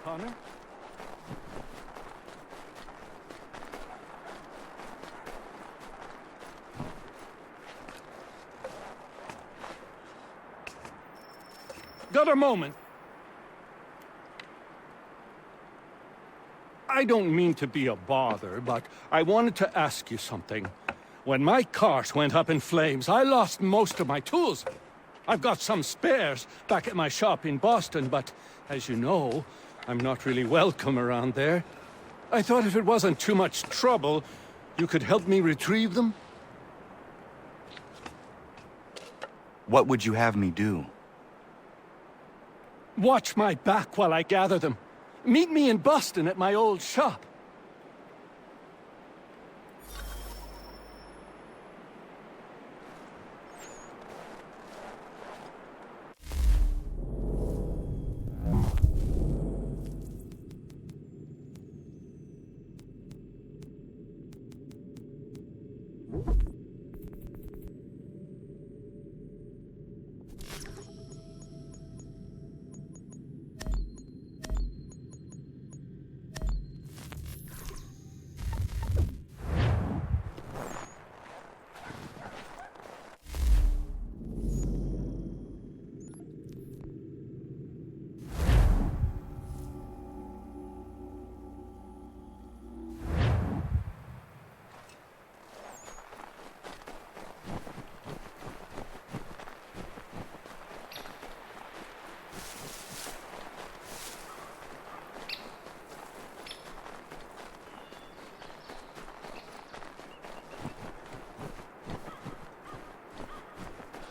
Connor? Got a moment? I don't mean to be a bother, but I wanted to ask you something. When my cart went up in flames, I lost most of my tools. I've got some spares back at my shop in Boston, but as you know, I'm not really welcome around there. I thought if it wasn't too much trouble, you could help me retrieve them? What would you have me do? Watch my back while I gather them. Meet me in Boston at my old shop.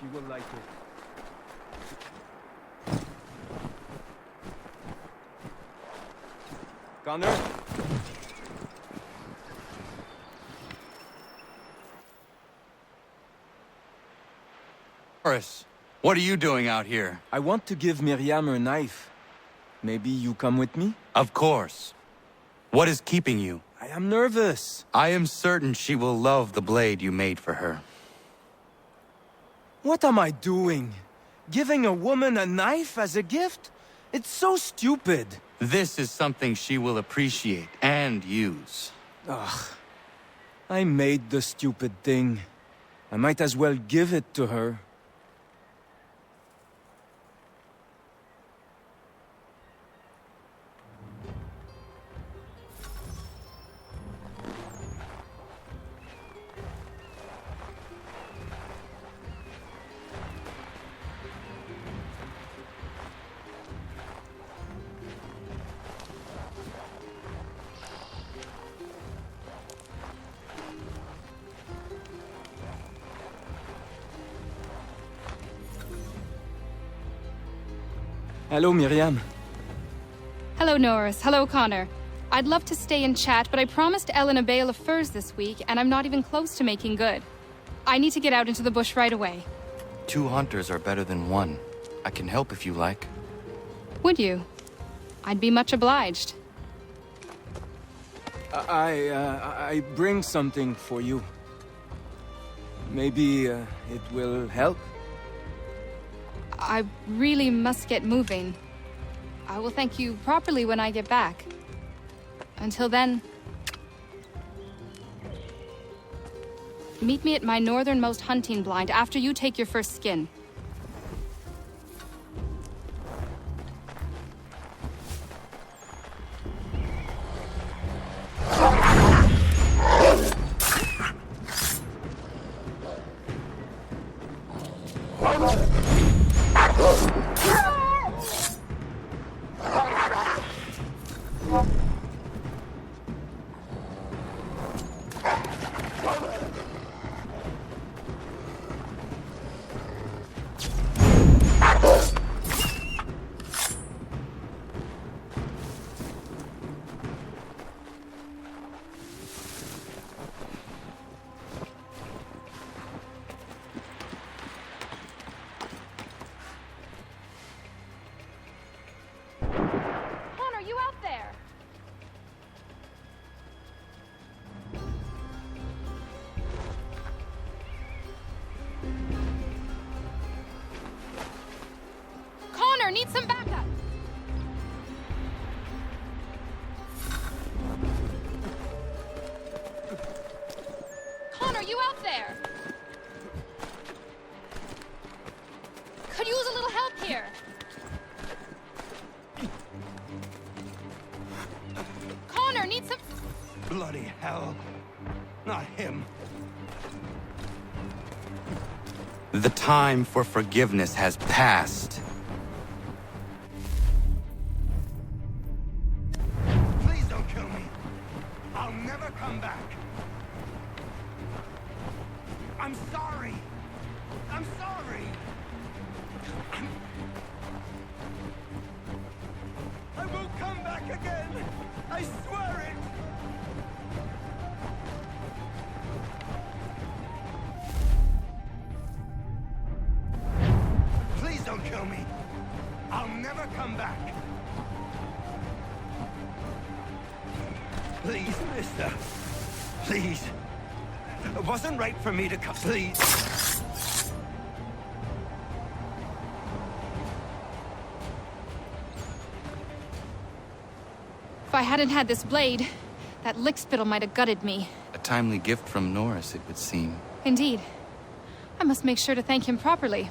You will like it. Connor? Horace, what are you doing out here? I want to give Miriam her knife. Maybe you come with me? Of course. What is keeping you? I am nervous. I am certain she will love the blade you made for her. What am I doing? Giving a woman a knife as a gift? It's so stupid. This is something she will appreciate and use. Ugh. I made the stupid thing. I might as well give it to her. Hello, Miriam. Hello, Norris. Hello, Connor. I'd love to stay and chat, but I promised Ellen a bale of furs this week, and I'm not even close to making good. I need to get out into the bush right away. 2 hunters are better than 1. I can help if you like. Would you? I'd be much obliged. I bring something for you. Maybe it will help? I really must get moving. I will thank you properly when I get back. Until then... Meet me at my northernmost hunting blind after you take your first skin. there? Could use a little help here. Connor, need some... Bloody hell. Not him. The time for forgiveness has passed. Please don't kill me. I'll never come back. I'm sorry. I'm sorry. I won't come back again. I swear it. Please don't kill me. I'll never come back. Please, mister. Please. It wasn't right for me to come. Please. If I hadn't had this blade, that lickspittle might have gutted me. A timely gift from Norris, it would seem. Indeed. I must make sure to thank him properly.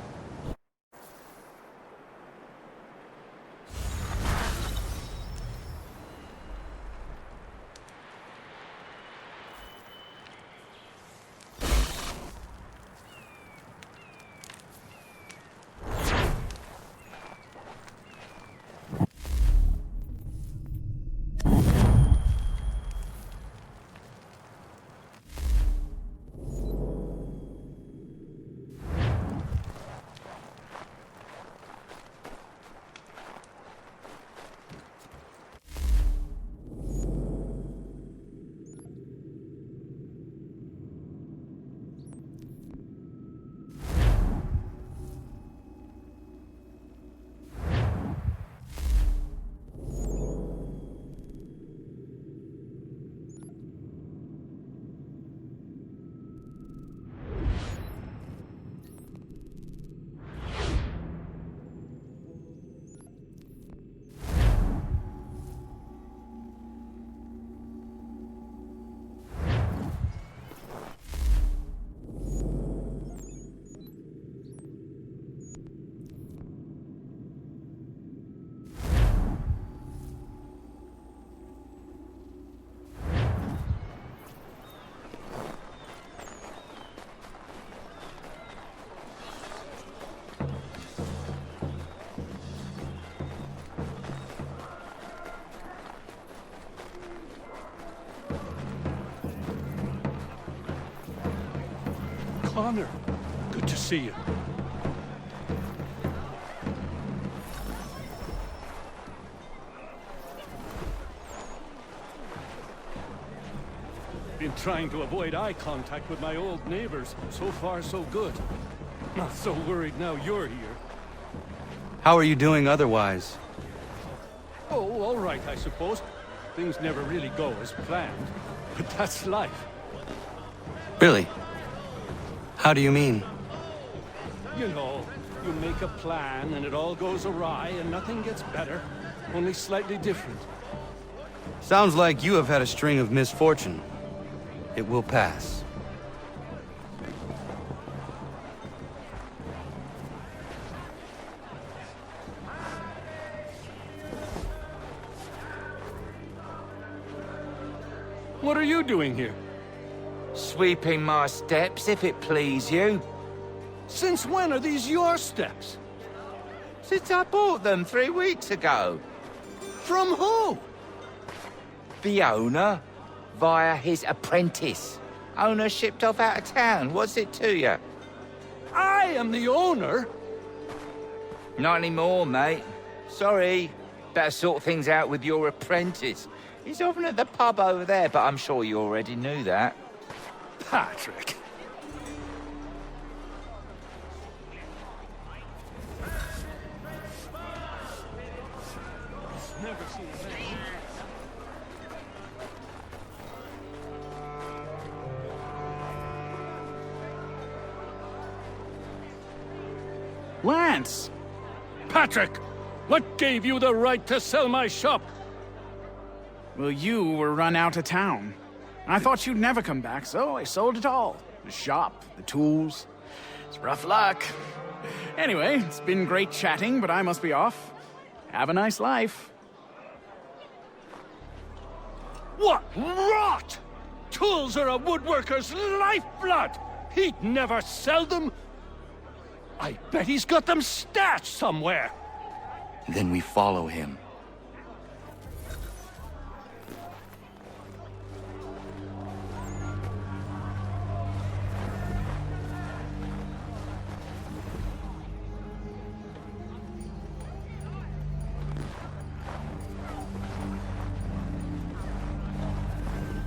Connor, good to see you. Been trying to avoid eye contact with my old neighbors. So far, so good. Not so worried now you're here. How are you doing otherwise? Oh, all right, I suppose. Things never really go as planned. But that's life. Really? How do you mean? You know, you make a plan and it all goes awry and nothing gets better, only slightly different. Sounds like you have had a string of misfortune. It will pass. What are you doing here? Sweeping my steps, if it please you. Since when are these your steps? Since I bought them 3 weeks ago. From who? The owner, via his apprentice. Owner shipped off out of town. What's it to you? I am the owner. Not anymore, mate. Sorry. Better sort things out with your apprentice. He's often at the pub over there, but I'm sure you already knew that. Patrick. Never seen a man. Lance! Patrick! What gave you the right to sell my shop? Well, you were run out of town. I thought you'd never come back, so I sold it all. The shop, the tools. It's rough luck. Anyway, it's been great chatting, but I must be off. Have a nice life. What rot! Tools are a woodworker's lifeblood! He'd never sell them! I bet he's got them stashed somewhere! Then we follow him.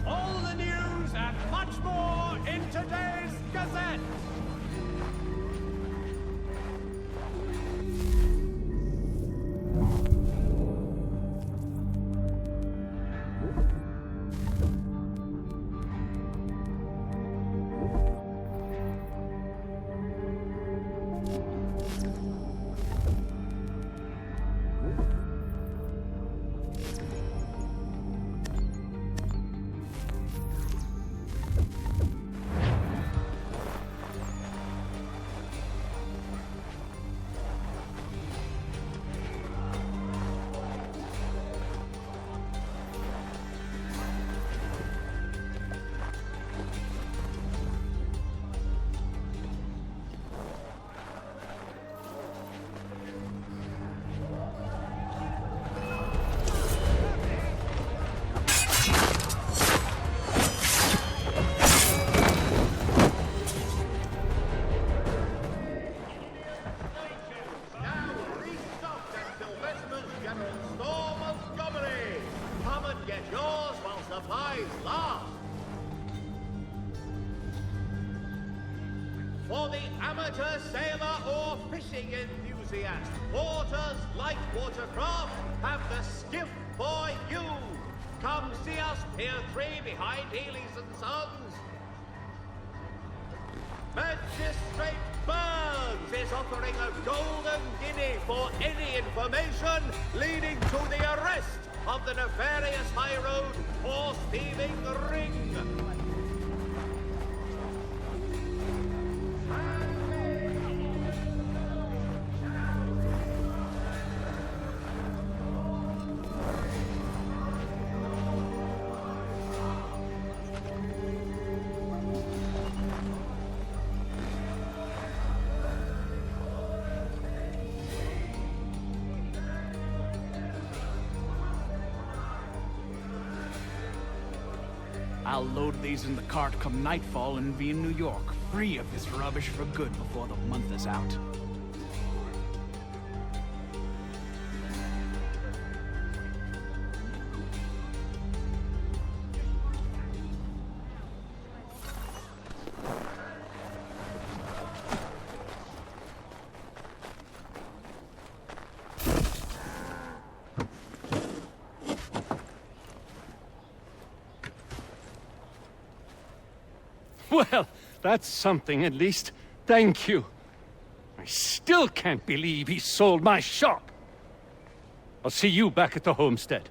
All the news and much more in today's Gazette! For the amateur sailor or fishing enthusiast, Porter's light watercraft have the skiff for you. Come see us, Pier 3 behind Healy's and Sons. Magistrate Burns is offering a golden guinea for any information leading to the arrest of the nefarious high road horse thieving ring. I'll load these in the cart come nightfall and be in New York, free of this rubbish for good before the month is out. Well, that's something at least. Thank you. I still can't believe he sold my shop. I'll see you back at the homestead.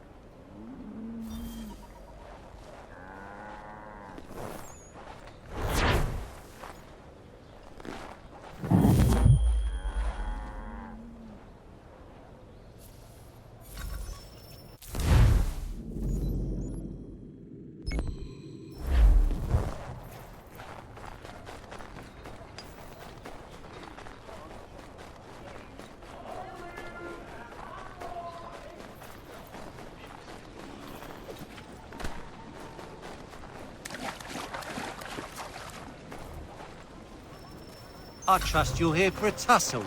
I trust you're here for a tussle.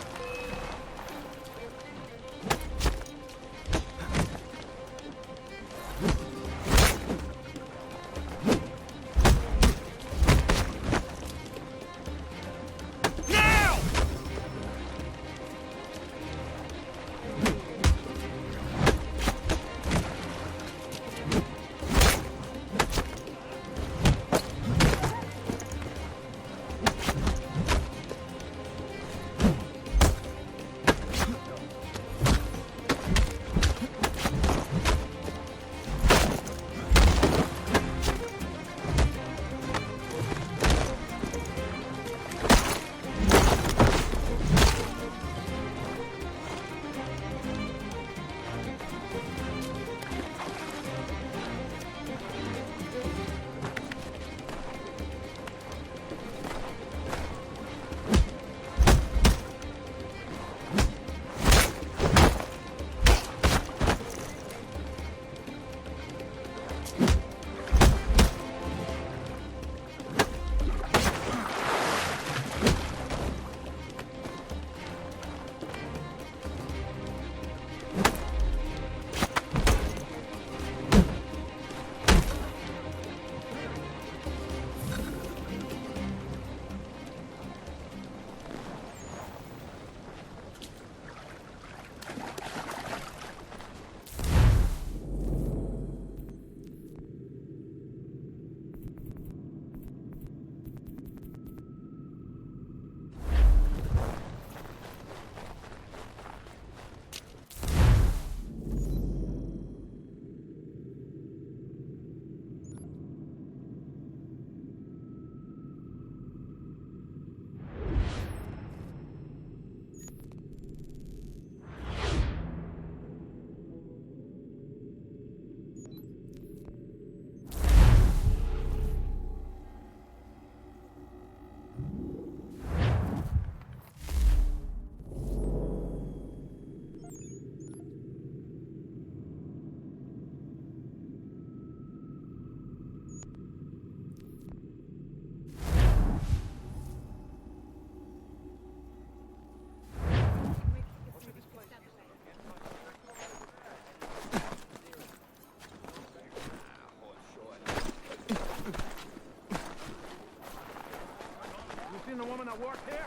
that worked here?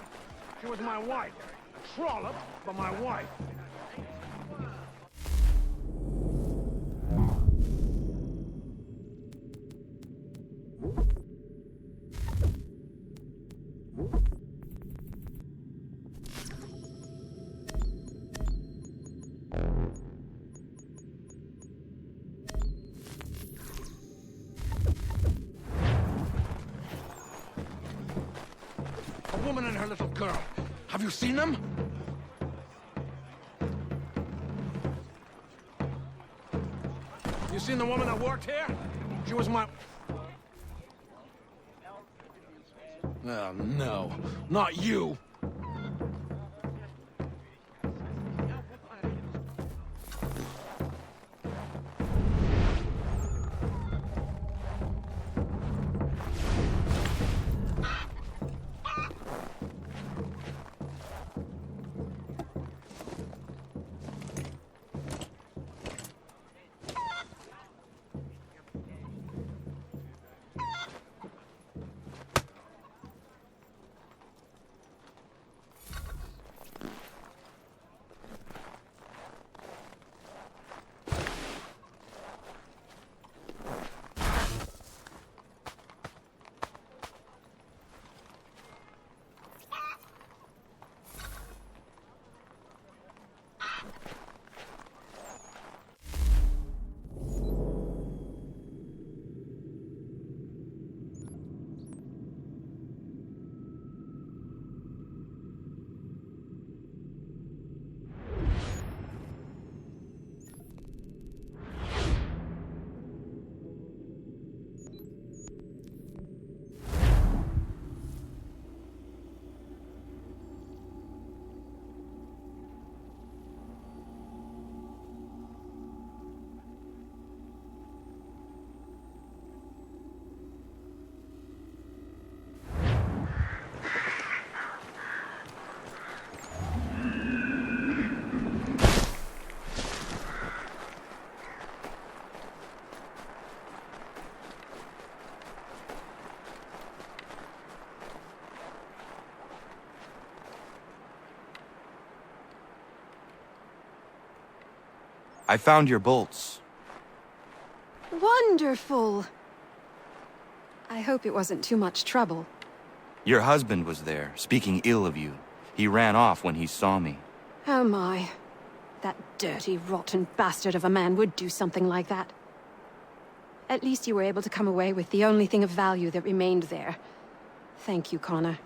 She was my wife. A trollop, but my wife. A woman and her little girl. Have you seen them? You seen the woman that worked here? She was my... Oh, no. Not you! I found your bolts. Wonderful! I hope it wasn't too much trouble. Your husband was there, speaking ill of you. He ran off when he saw me. Oh my. That dirty, rotten bastard of a man would do something like that. At least you were able to come away with the only thing of value that remained there. Thank you, Connor.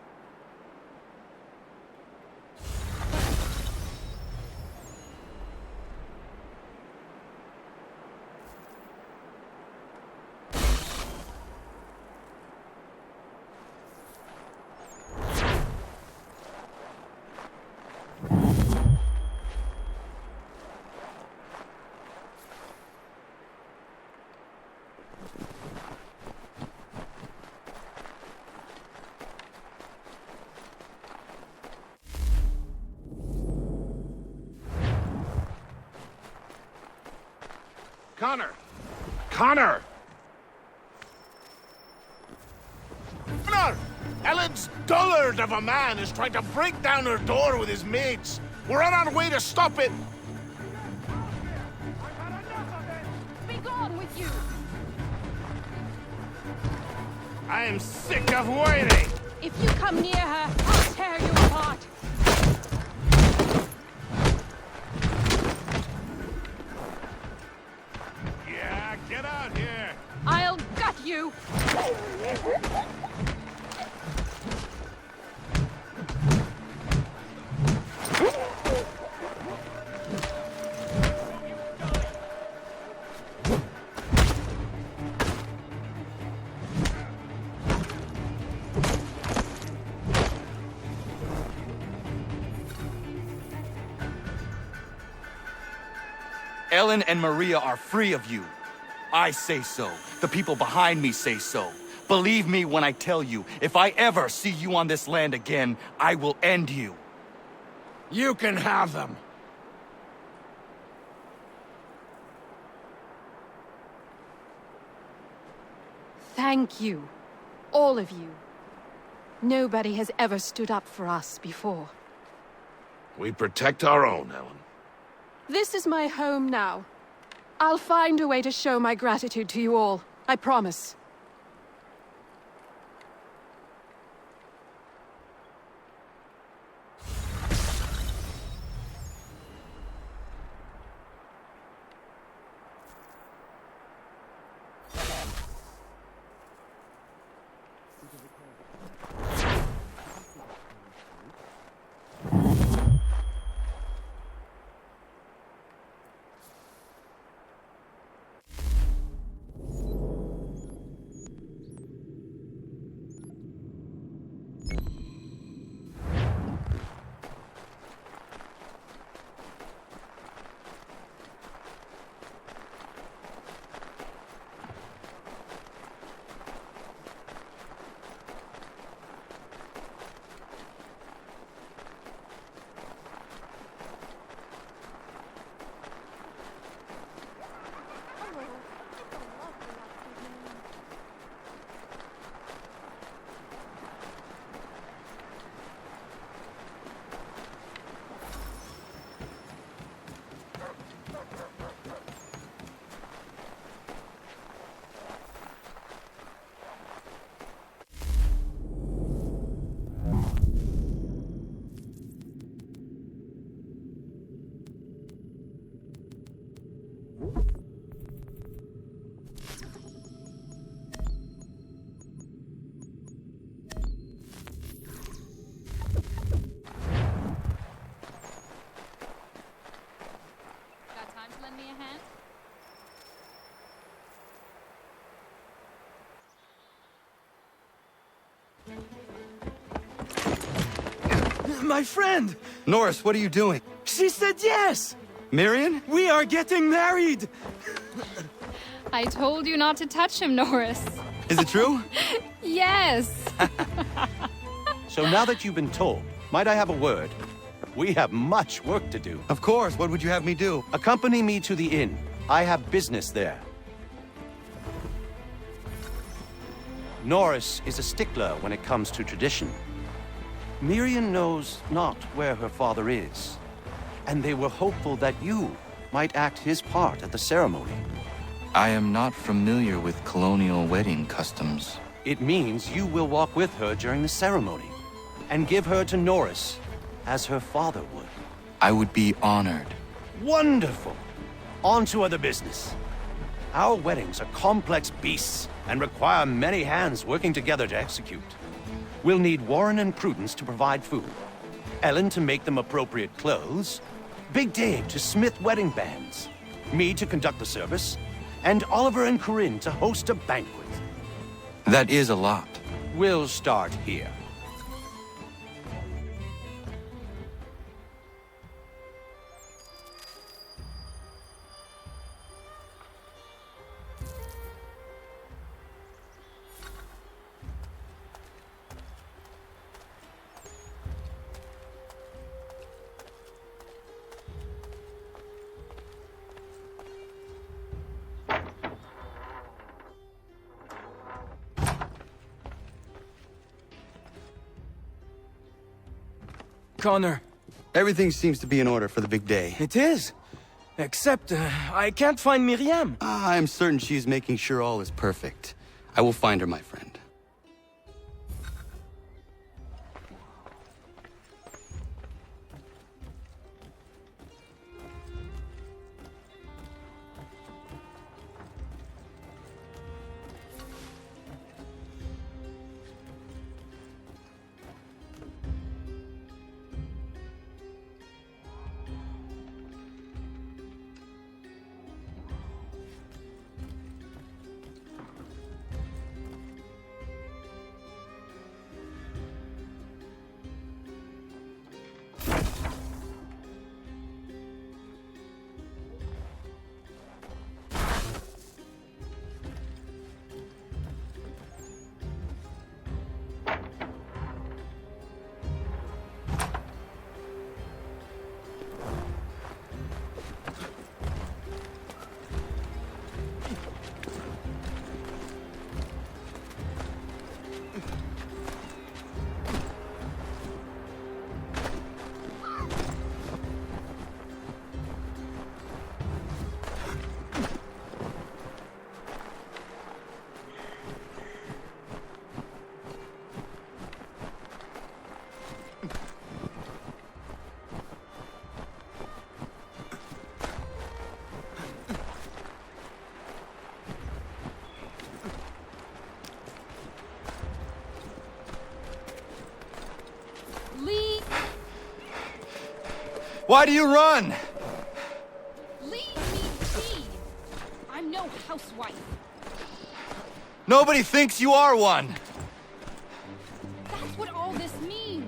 Connor! Connor! Connor! Ellen's dullard of a man is trying to break down her door with his mates. We're on our way to stop it. Be gone with you! I am sick of waiting. If you come near her, I'll tear you apart! Yeah, get out here. I'll gut you! Ellen and Maria are free of you. I say so. The people behind me say so. Believe me when I tell you, if I ever see you on this land again, I will end you. You can have them. Thank you. All of you. Nobody has ever stood up for us before. We protect our own, Ellen. This is my home now. I'll find a way to show my gratitude to you all. I promise. Got time to lend me a hand? My friend! Norris, what are you doing? She said yes! Marion? We are getting married! I told you not to touch him, Norris. Is it true? Yes! So now that you've been told, might I have a word? We have much work to do. Of course. What would you have me do? Accompany me to the inn. I have business there. Norris is a stickler when it comes to tradition. Miriam knows not where her father is, and they were hopeful that you might act his part at the ceremony. I am not familiar with colonial wedding customs. It means you will walk with her during the ceremony, and give her to Norris, as her father would. I would be honored. Wonderful! On to other business. Our weddings are complex beasts, and require many hands working together to execute. We'll need Warren and Prudence to provide food, Ellen to make them appropriate clothes, Big Dave to smith wedding bands, me to conduct the service, and Oliver and Corinne to host a banquet. That is a lot. We'll start here. Connor, Everything seems to be in order for the big day. it is. Except, I can't find Miriam. I am certain she is making sure all is perfect. I will find her, my friend. Why do you run? Leave me be! I'm no housewife. Nobody thinks you are one. That's what all this means.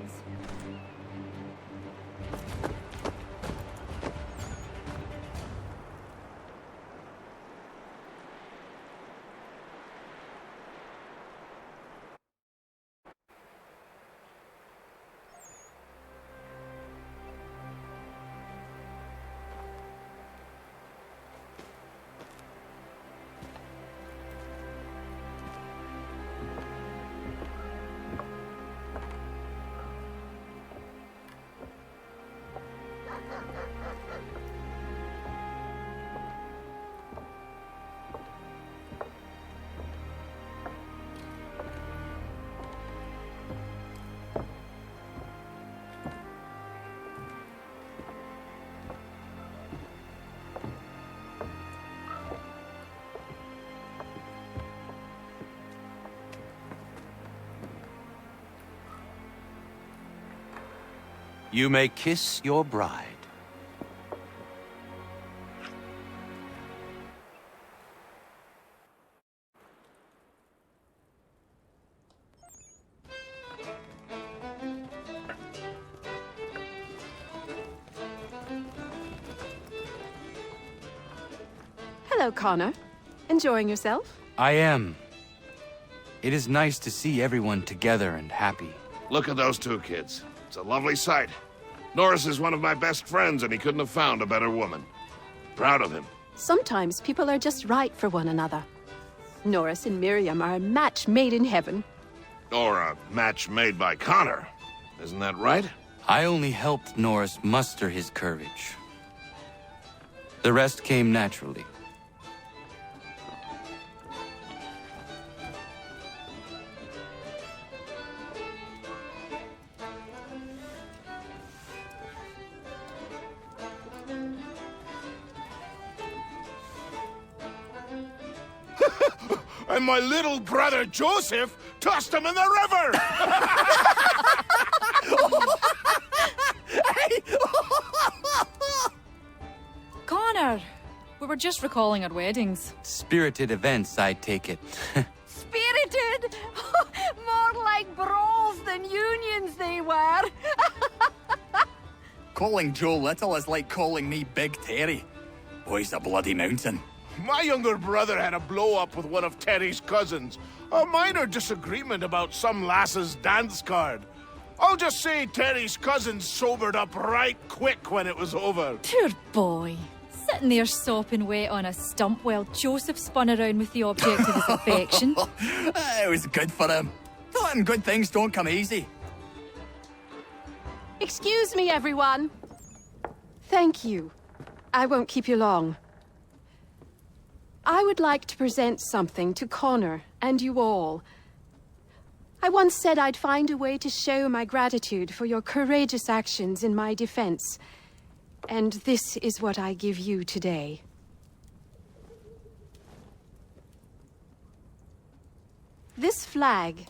You may kiss your bride. Hello, Connor. Enjoying yourself? I am. It is nice to see everyone together and happy. Look at those two kids. It's a lovely sight. Norris is one of my best friends, and he couldn't have found a better woman. Proud of him. Sometimes people are just right for one another. Norris and Miriam are a match made in heaven. Or a match made by Connor. Isn't that right? I only helped Norris muster his courage. The rest came naturally. And my little brother Joseph tossed him in the river! Connor! We were just recalling our weddings. Spirited events, I take it. Spirited! More like brawls than unions they were. Calling Joe Little is like calling me Big Terry. Boy's a bloody mountain. My younger brother had a blow-up with one of Terry's cousins. A minor disagreement about some lass's dance card. I'll just say Terry's cousins sobered up right quick when it was over. Poor boy. Sitting there sopping wet on a stump while Joseph spun around with the object of his affection. It was good for him. Taught him good things don't come easy. Excuse me, everyone. Thank you. I won't keep you long. I would like to present something to Connor and you all. I once said I'd find a way to show my gratitude for your courageous actions in my defense. And this is what I give you today. This flag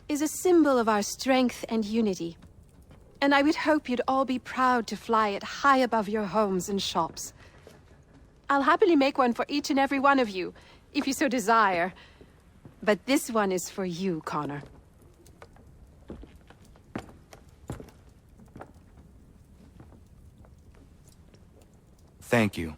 is a symbol of our strength and unity. And I would hope you'd all be proud to fly it high above your homes and shops. I'll happily make one for each and every one of you, if you so desire. But this one is for you, Connor. Thank you.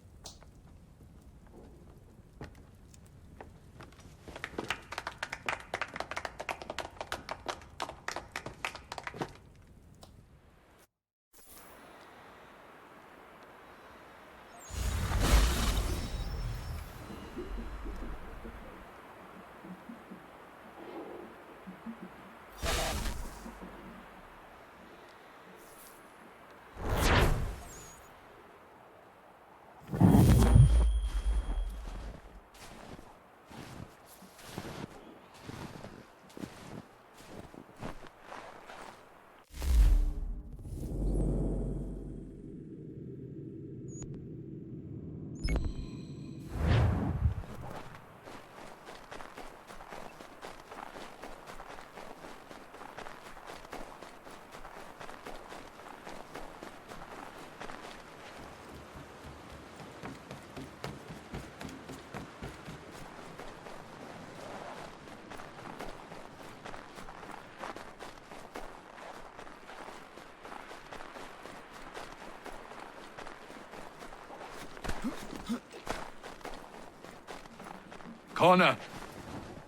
Connor,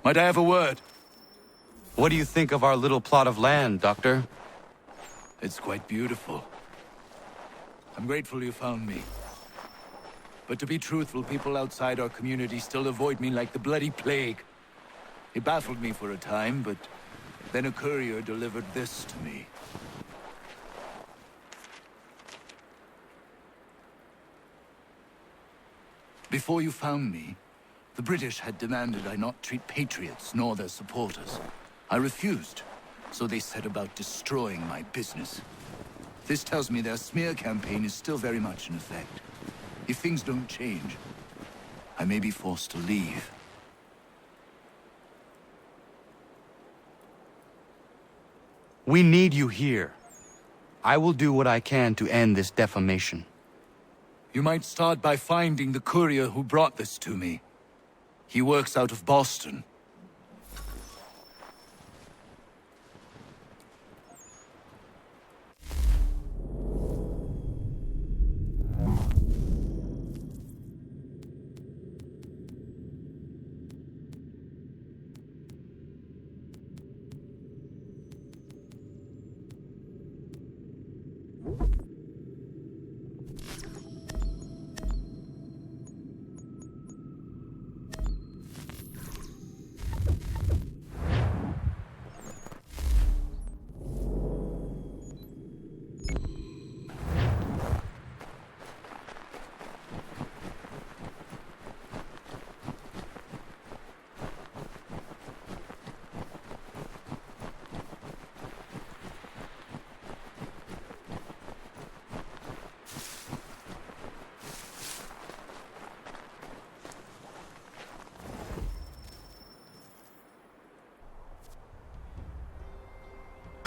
might I have a word? What do you think of our little plot of land, Doctor? It's quite beautiful. I'm grateful you found me. But to be truthful, people outside our community still avoid me like the bloody plague. It baffled me for a time, but then a courier delivered this to me. Before you found me, the British had demanded I not treat patriots nor their supporters. I refused, so they set about destroying my business. This tells me their smear campaign is still very much in effect. If things don't change, I may be forced to leave. We need you here. I will do what I can to end this defamation. You might start by finding the courier who brought this to me. He works out of Boston.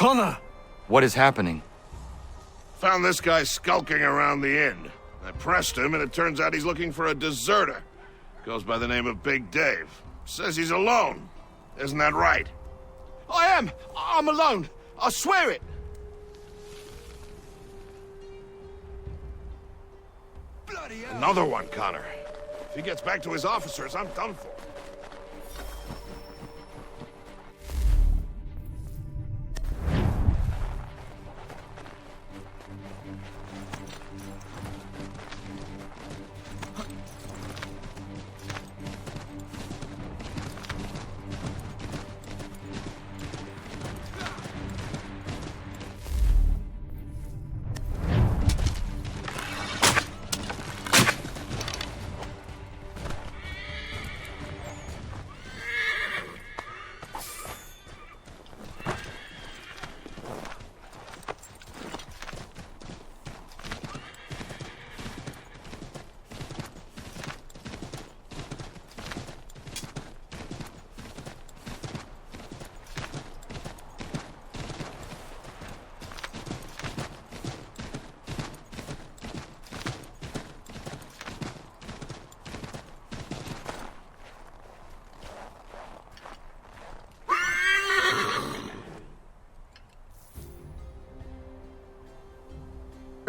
Connor! What is happening? Found this guy skulking around the inn. I pressed him, and it turns out he's looking for a deserter. Goes by the name of Big Dave. Says he's alone. Isn't that right? I am! I'm alone! I swear it! Another one, Connor. If he gets back to his officers, I'm done for.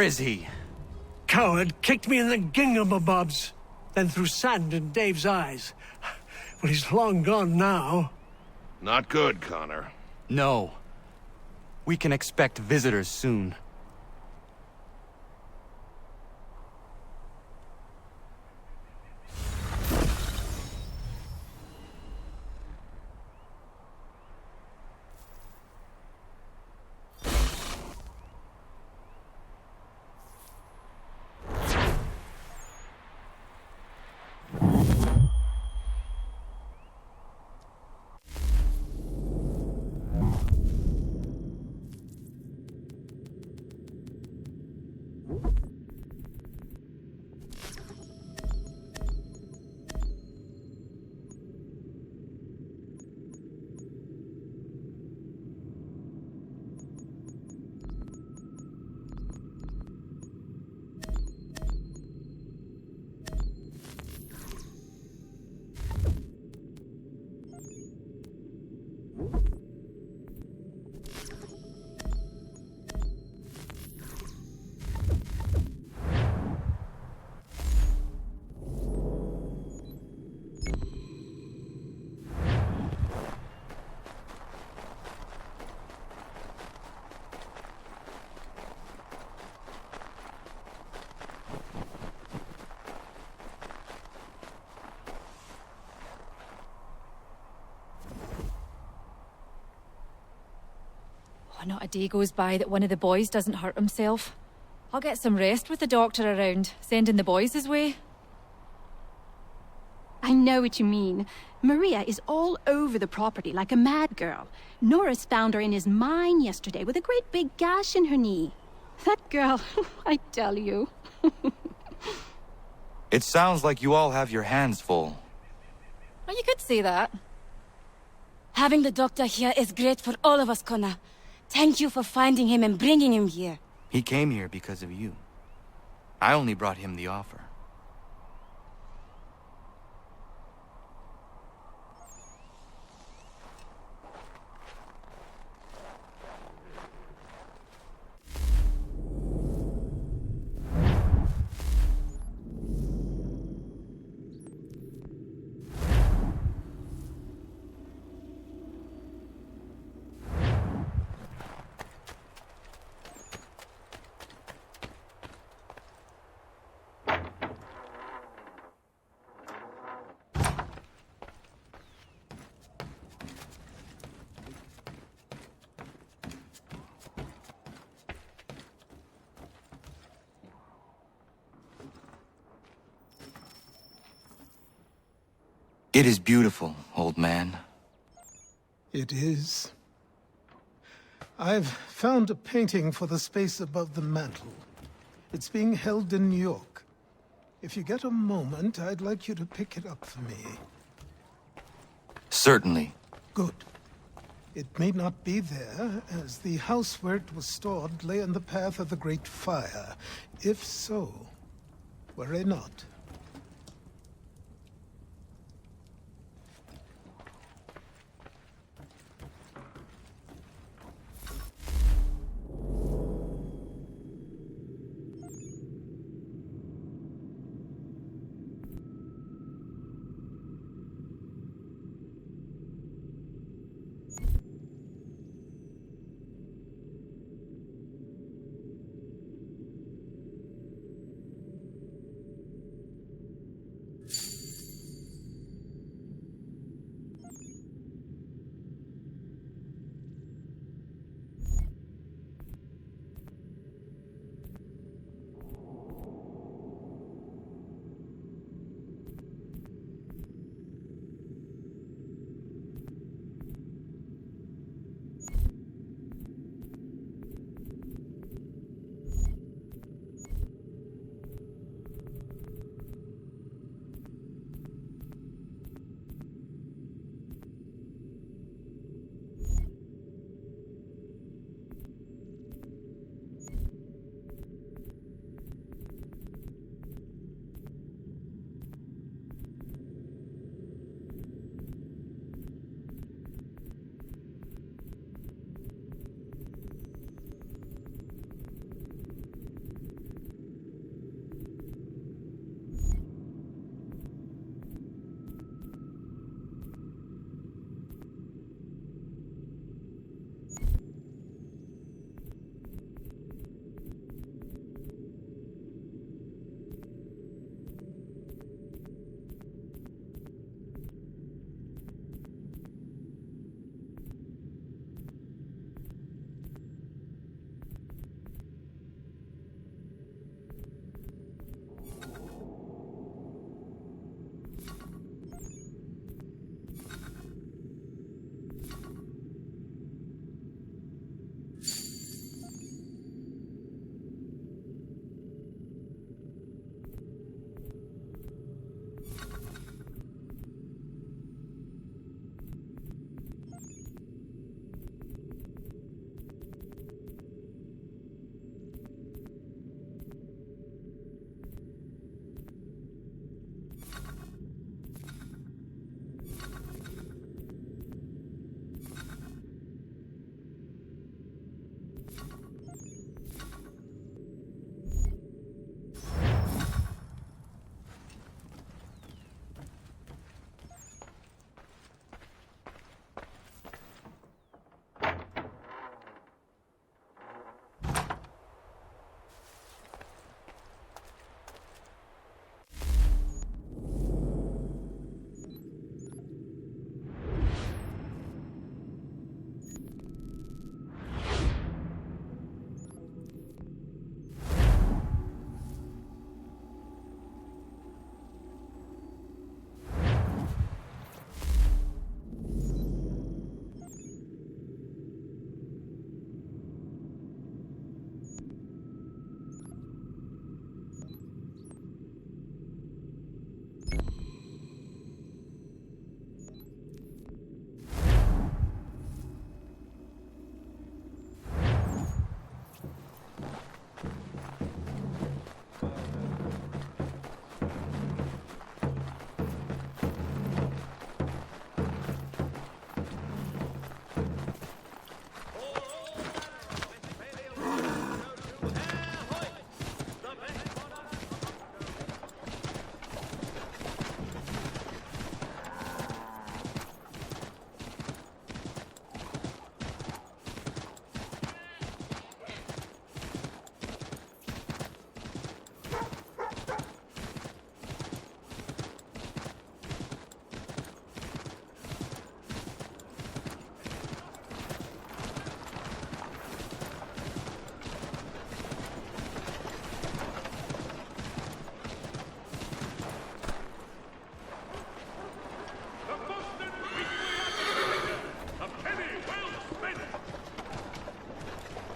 Where is he? Coward kicked me in the gingamabobs, then threw sand in Dave's eyes. But he's long gone now. Not good, Connor. No. We can expect visitors soon. not a day goes by that one of the boys doesn't hurt himself. I'll get some rest with the doctor around, sending the boys his way. I know what you mean. Maria is all over the property like a mad girl. Norris found her in his mine yesterday with a great big gash in her knee. That girl, I tell you. It sounds like you all have your hands full. Well, you could say that. Having the doctor here is great for all of us, Connor. Thank you for finding him and bringing him here. He came here because of you. I only brought him the offer. It is beautiful, old man. It is. I've found a painting for the space above the mantel. It's being held in New York. If you get a moment, I'd like you to pick it up for me. Certainly. Good. It may not be there, as the house where it was stored lay in the path of the Great Fire. If so, worry not.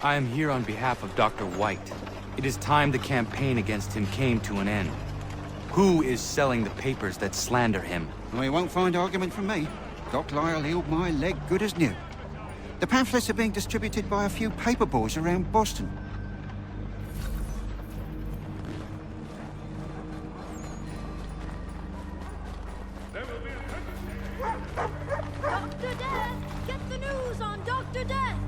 I am here on behalf of Dr. White. It is time the campaign against him came to an end. Who is selling the papers that slander him? Well, you won't find argument from me. Doc Lyle healed my leg good as new. The pamphlets are being distributed by a few paper boys around Boston. Dr. Death! Get the news on Dr. Death!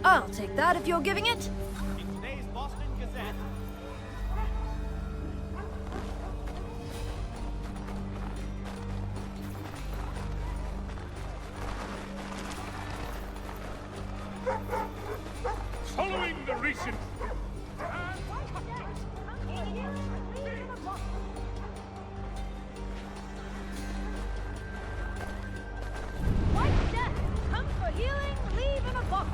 I'll take that if you're giving it. In today's Boston Gazette. Following the recent... White Death! Come for healing, leave in a box!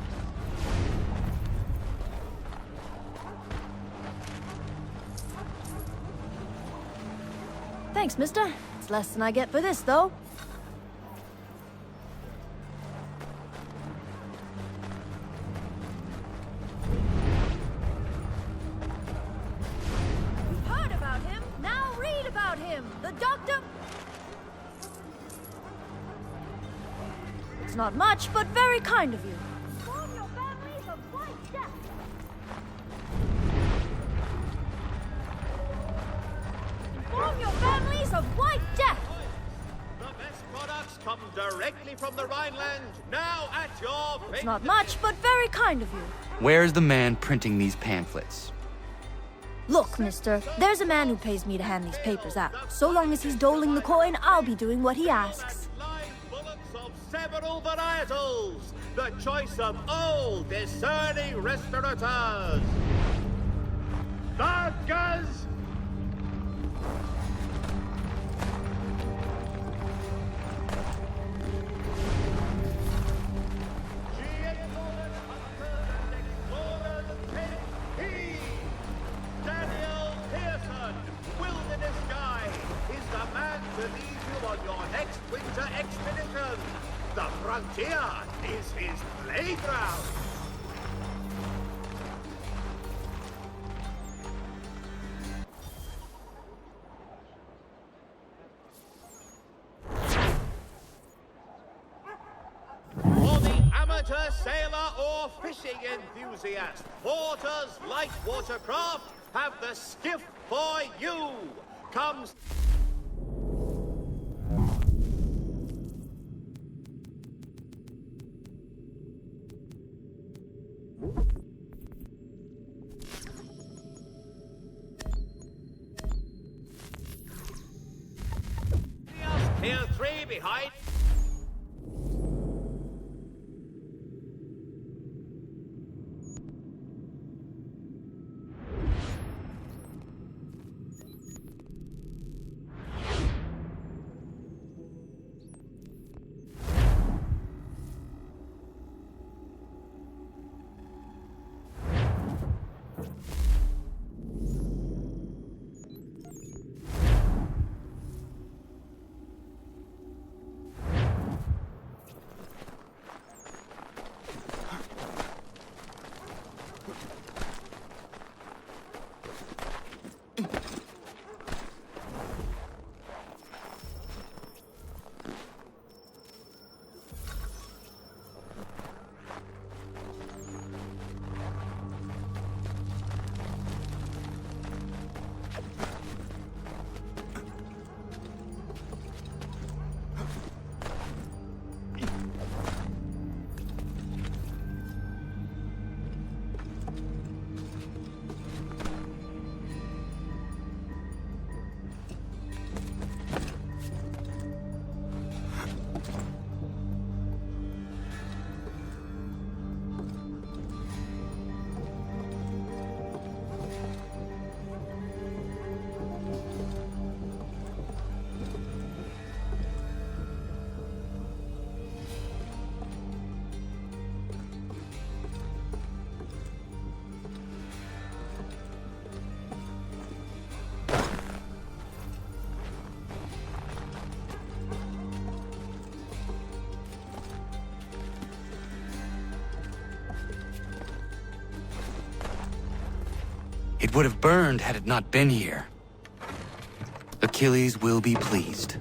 Thanks, mister. It's less than I get for this, though. You've heard about him. Now read about him. The doctor... It's not much, but very kind of you. Inform your families of White Death. Inform your families of White Death. The best products come directly from the Rhineland, now at your It's not much, but very kind of you. Where's the man printing these pamphlets? Look, mister, there's a man who pays me to hand these papers out. So long as he's doling the coin, I'll be doing what he asks. of several varietals. The choice of old, discerning respirators. Vodkas. Daniel Pearson, Wilderness Guide, is the man to lead you on your next winter expedition. The frontier is his playground. For the amateur sailor or fishing enthusiast, Porter's light watercraft have the skiff for you. Comes. Pier 3 behind. It would have burned had it not been here. Achilles will be pleased.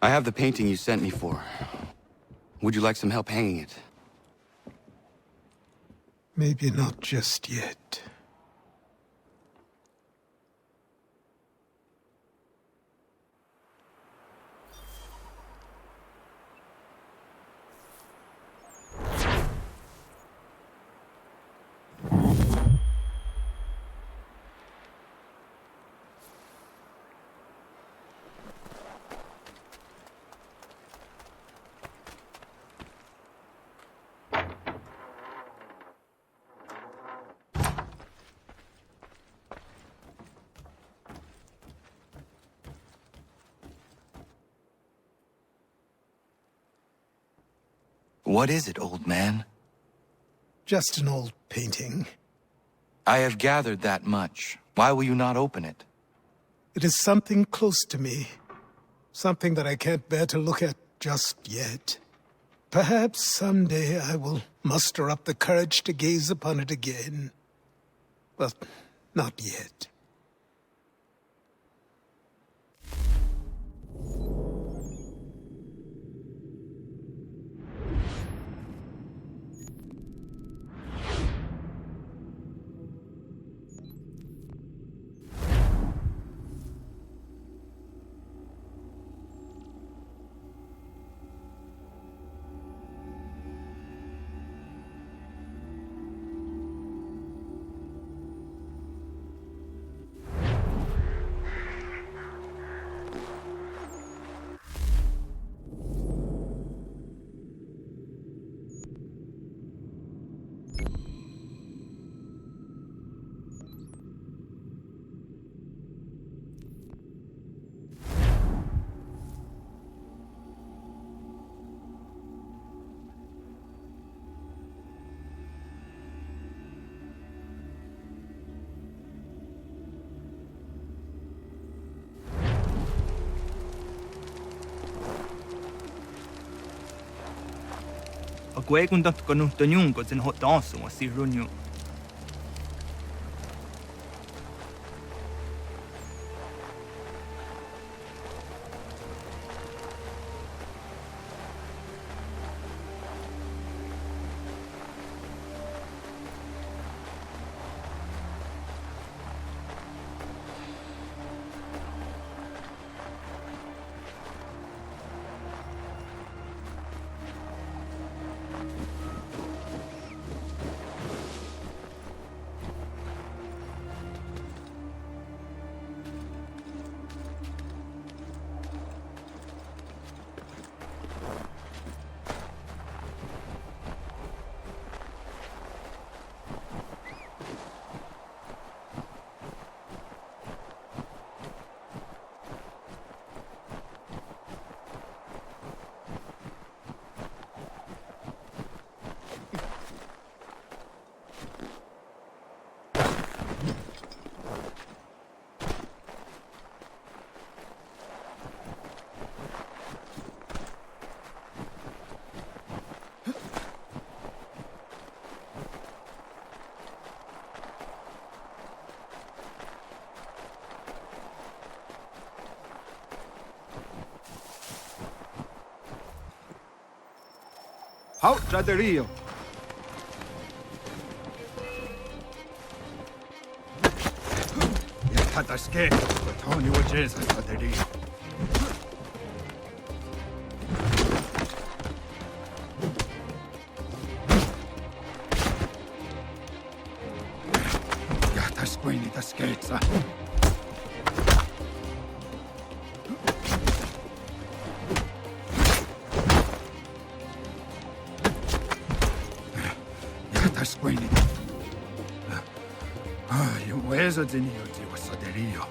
I have the painting you sent me for. Would you like some help hanging it? Maybe not just yet. What is it, old man? Just an old painting. I have gathered that much. Why will you not open it? It is something close to me. Something that I can't bear to look at just yet. Perhaps someday I will muster up the courage to gaze upon it again. But not yet. Ako ay kung tatko tanyong ko sin hot daso si runyo. Halt, Traderio! Ja kataske, Tony Wajeza, Traderio. Ja tasquini tasketsa. Bezodzenio Wasaderio.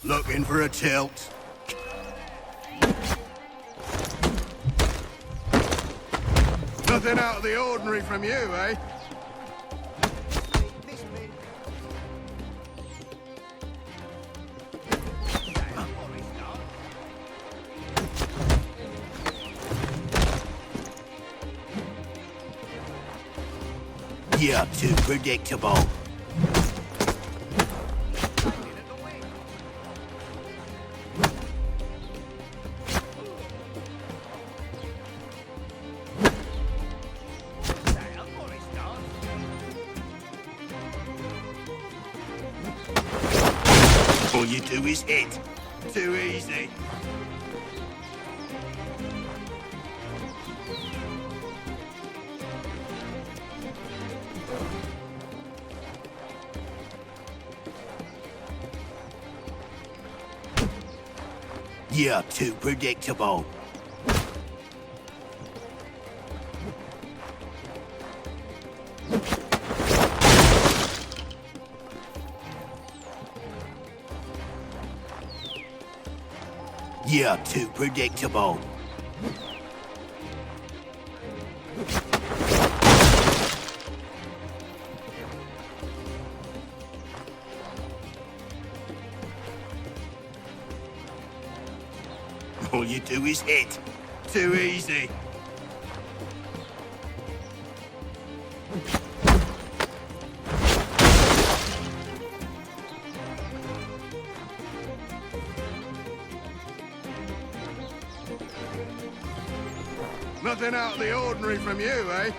Looking for a tilt? Nothing out of the ordinary from you, eh? You're too predictable. All you do is hit. Too easy. You're too predictable. You're too predictable. All you do is hit. Too easy. Nothing out of the ordinary from you, eh?